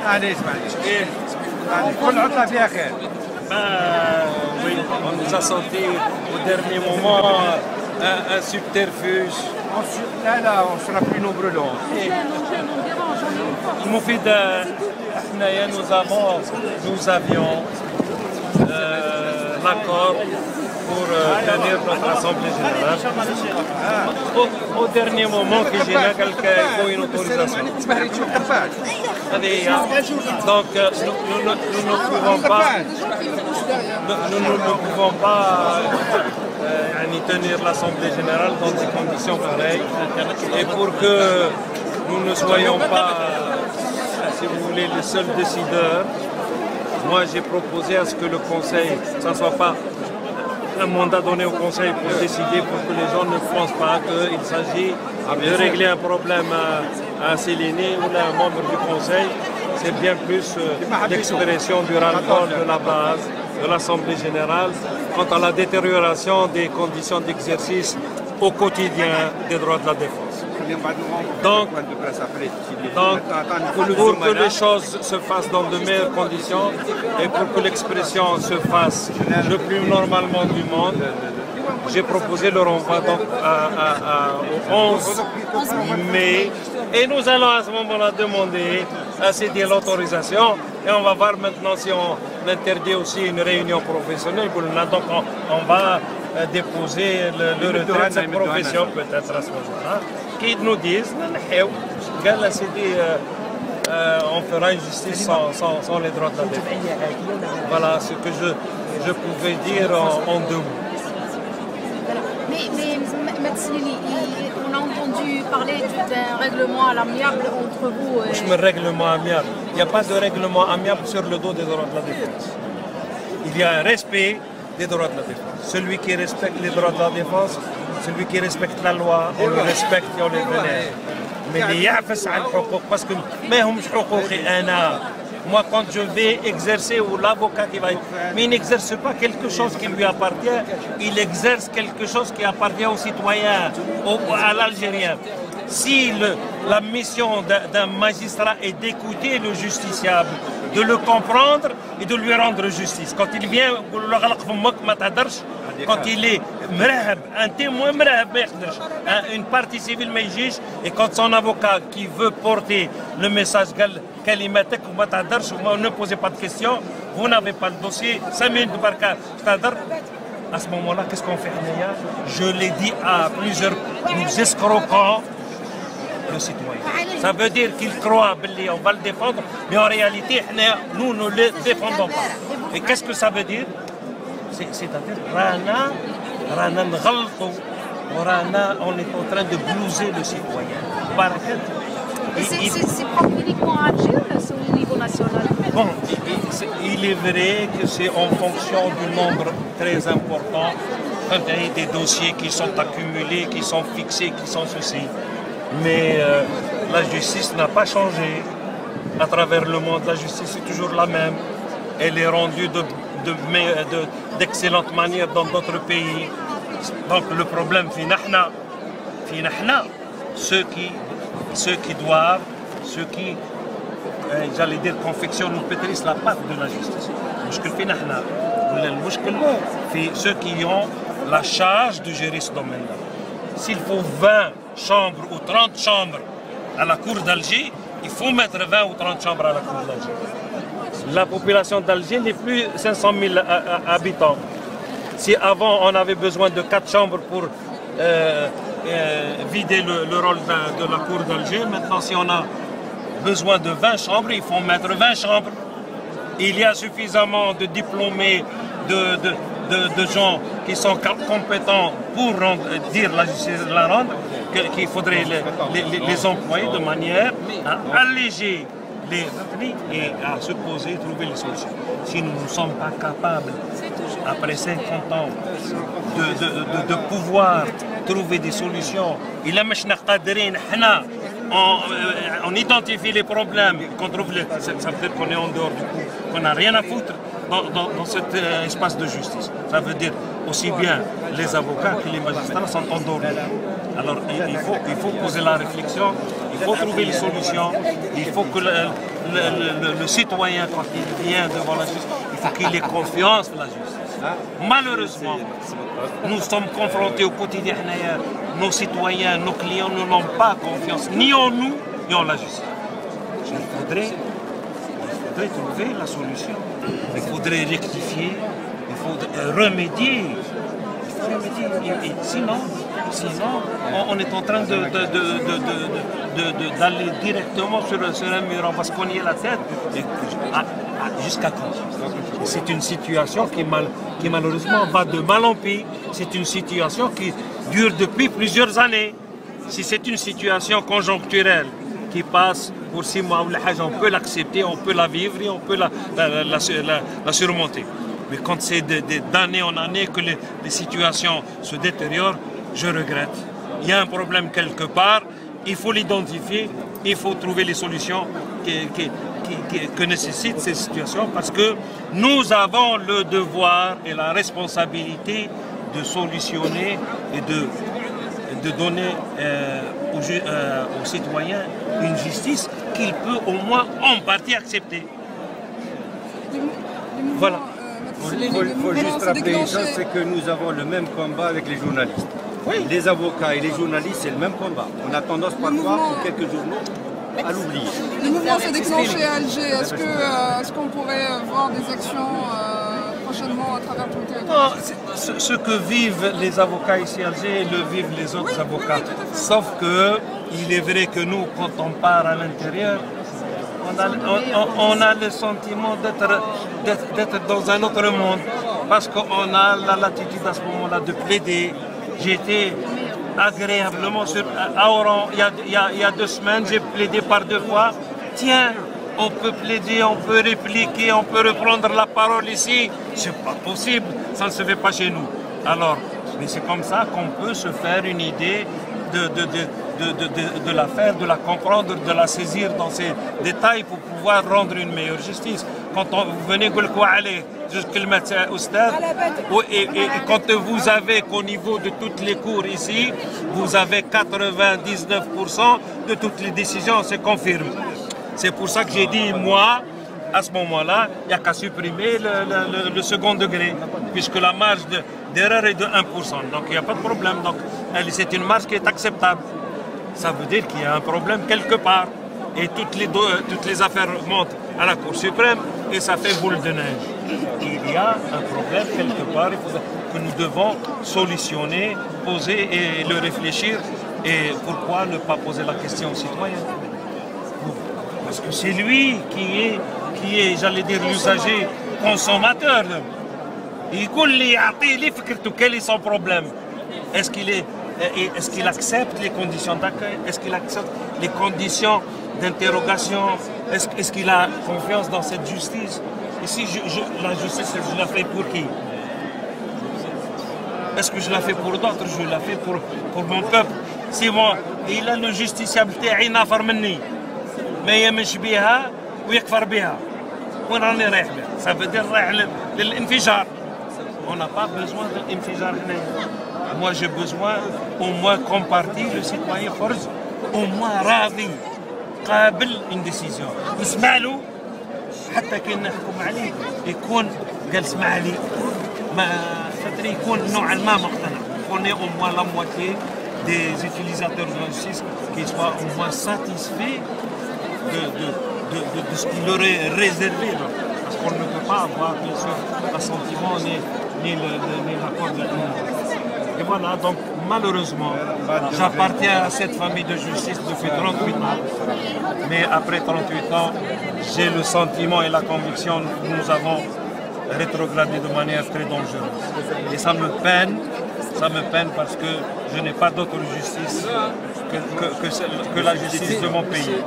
allez اسمعني كل عطلة فيها خير. Oui, on nous a senti au dernier moment un subterfuge. Là, on sera plus nombreux là. Moufid, nous avions l'accord pour tenir notre assemblée générale. Au dernier moment, que j'ai là quelqu'un qui a une autorisation. Donc nous ne pouvons pas tenir l'assemblée générale dans des conditions pareilles. Et pour que nous ne soyons pas, si vous voulez, les seuls décideurs, moi j'ai proposé à ce que le Conseil, ça ne soit pas un mandat donné au Conseil pour décider, pour que les gens ne pensent pas qu'il s'agit de régler un problème à Séléné ou d'un membre du Conseil. C'est bien plus l'expression du ras-le-bol de la base, de l'Assemblée générale, quant à la détérioration des conditions d'exercice au quotidien des droits de la défense. Donc pour que les choses se fassent dans de meilleures conditions et pour que l'expression se fasse le plus normalement du monde, j'ai proposé le renvoi au 11 mai et nous allons à ce moment-là demander à céder l'autorisation et on va voir maintenant si on interdit aussi une réunion professionnelle. Donc on va déposer le retrait de cette profession peut-être à ce moment-là. Qui nous disent, on fera une justice sans les droits de la défense. Voilà ce que je pouvais dire en deux mots. Mais on a entendu parler d'un règlement à l'amiable entre vous et... Je me règlement amiable. Il n'y a pas de règlement amiable sur le dos des droits de la défense. Il y a un respect des droits de la défense. Celui qui respecte les droits de la défense, celui qui respecte la loi, on le respecte et on le vénère. Mais les yafes à l'huquq, parce que moi quand je vais exercer ou l'avocat qui va... Mais il n'exerce pas quelque chose qui lui appartient, il exerce quelque chose qui appartient aux citoyens, à l'Algérien. Si la mission d'un magistrat est d'écouter le justiciable, de le comprendre et de lui rendre justice. Quand il vient, quand il est un témoin, une partie civile, et quand son avocat qui veut porter le message, ne posez pas de questions, vous n'avez pas le dossier, 5 minutes de barca, à ce moment-là, qu'est-ce qu'on fait? Je l'ai dit à plusieurs, nous escroquons le citoyen. Ça veut dire qu'il croit qu'on va le défendre, mais en réalité, nous ne le défendons pas. Et qu'est-ce que ça veut dire? C'est-à-dire, on est en train de blouser le citoyen. C'est pas uniquement à Alger, c'est au niveau national. Bon, il est vrai que c'est en fonction du nombre très important des dossiers qui sont accumulés, qui sont fixés, qui sont ceci. Mais la justice n'a pas changé. À travers le monde, la justice est toujours la même. Elle est rendue d'excellente manière dans d'autres pays. Donc le problème, ceux qui doivent, j'allais dire, confectionnent ou pétrissent la pâte de la justice. Ceux qui ont la charge de gérer ce domaine-là. S'il faut 20 chambres ou 30 chambres à la cour d'Alger, il faut mettre 20 ou 30 chambres à la cour d'Alger. La population d'Alger n'est plus 500 000 habitants. Si avant on avait besoin de 4 chambres pour vider le rôle de la cour d'Alger, maintenant si on a besoin de 20 chambres, il faut mettre 20 chambres. Il y a suffisamment de diplômés, de gens qui sont compétents pour dire la justice de la rendre, qu'il faudrait les employer de manière à alléger les revenus et à se poser, trouver les solutions. Si nous ne sommes pas capables, après 50 ans, de pouvoir trouver des solutions, on identifie les problèmes, qu'on trouve ça veut dire qu'on est en dehors du coup, qu'on n'a rien à foutre dans cet espace de justice. Ça veut dire aussi bien les avocats que les magistrats sont endormis. Alors il faut poser la réflexion, il faut trouver les solutions, il faut que le citoyen, quand il vient devant la justice, il faut qu'il ait confiance dans la justice. Malheureusement, nous sommes confrontés au quotidien. Nos citoyens, nos clients n'ont pas confiance ni en nous, ni en la justice. Il faudrait trouver la solution. Il faudrait rectifier, il faudrait remédier. Et sinon, on est en train d'aller directement sur un mur, on va se cogner la tête. Jusqu'à quand? C'est une situation qui malheureusement va de mal en pis. C'est une situation qui dure depuis plusieurs années. Si c'est une situation conjoncturelle qui passe pour 6 mois, on peut l'accepter, on peut la vivre et on peut la surmonter. Mais quand c'est d'année en année que les situations se détériorent, je regrette. Il y a un problème quelque part, il faut l'identifier, il faut trouver les solutions que nécessitent ces situations parce que nous avons le devoir et la responsabilité de solutionner et de donner aux citoyens une justice qu'il peut au moins en partie accepter. Voilà. Il faut juste rappeler une chose, c'est que nous avons le même combat avec les journalistes. Oui. Les avocats et les journalistes, c'est le même combat. On a tendance parfois, pour quelques journaux, à l'oublier. Le mouvement s'est déclenché à Alger. Est-ce qu'on pourrait voir des actions prochainement à travers tout le territoire? Ce que vivent les avocats ici à Alger, le vivent les autres avocats. Sauf que, il est vrai que nous, quand on part à l'intérieur, on a le sentiment d'être dans un autre monde. Parce qu'on a la latitude à ce moment-là de plaider. J'étais agréablement à Oran. Il y a 2 semaines, j'ai plaidé par 2 fois. Tiens, on peut plaider, on peut répliquer, on peut reprendre la parole ici. C'est pas possible, ça ne se fait pas chez nous. Alors, mais c'est comme ça qu'on peut se faire une idée de l'affaire, de la comprendre, de la saisir dans ses détails pour pouvoir rendre une meilleure justice. Quand vous venez et quand vous avez qu'au niveau de toutes les cours ici, vous avez 99% de toutes les décisions, c'est confirmé. C'est pour ça que j'ai dit, moi, à ce moment-là, il n'y a qu'à supprimer le second degré, puisque la marge d'erreur est de 1%. Donc il n'y a pas de problème. Donc c'est une marge qui est acceptable. Ça veut dire qu'il y a un problème quelque part. Et toutes les affaires montent à la Cour suprême et ça fait boule de neige. Il y a un problème quelque part que nous devons solutionner, poser et le réfléchir. Et pourquoi ne pas poser la question aux citoyens? Parce que c'est lui qui est, j'allais dire, l'usager consommateur. Quel est son problème? Est-ce qu'il accepte les conditions d'accueil? Est-ce qu'il accepte les conditions d'interrogation? Est-ce qu'il a confiance dans cette justice? Et si la justice, je la fais pour qui? Est-ce que je la fais pour d'autres? Je la fais pour mon peuple. Si moi, il a le justiciable تاعي نافر مني ما يمش بها ويكفر بها وين راني رايح بها؟ Ça veut dire رايح للانفجار. On n'a pas besoin de l'infijar. Moi j'ai besoin au moins qu'on partie le citoyen force au moins راضي قابل une décision. نسمع له حتى كي نحكم عليه يكون قال اسمع لي ما فتري يكون نوعا ما مقتنع. On est au moins la moitié des utilisateurs de la justice qui soient au moins satisfaits de ce qu'il leur est réservé. Parce qu'on ne peut pas avoir bien sûr l'assentiment ni l'accord de tout. Et voilà, donc malheureusement, j'appartiens à cette famille de justice depuis 38 ans. Mais après 38 ans, j'ai le sentiment et la conviction que nous avons rétrogradé de manière très dangereuse. Et ça me peine parce que je n'ai pas d'autre justice que la justice de mon pays.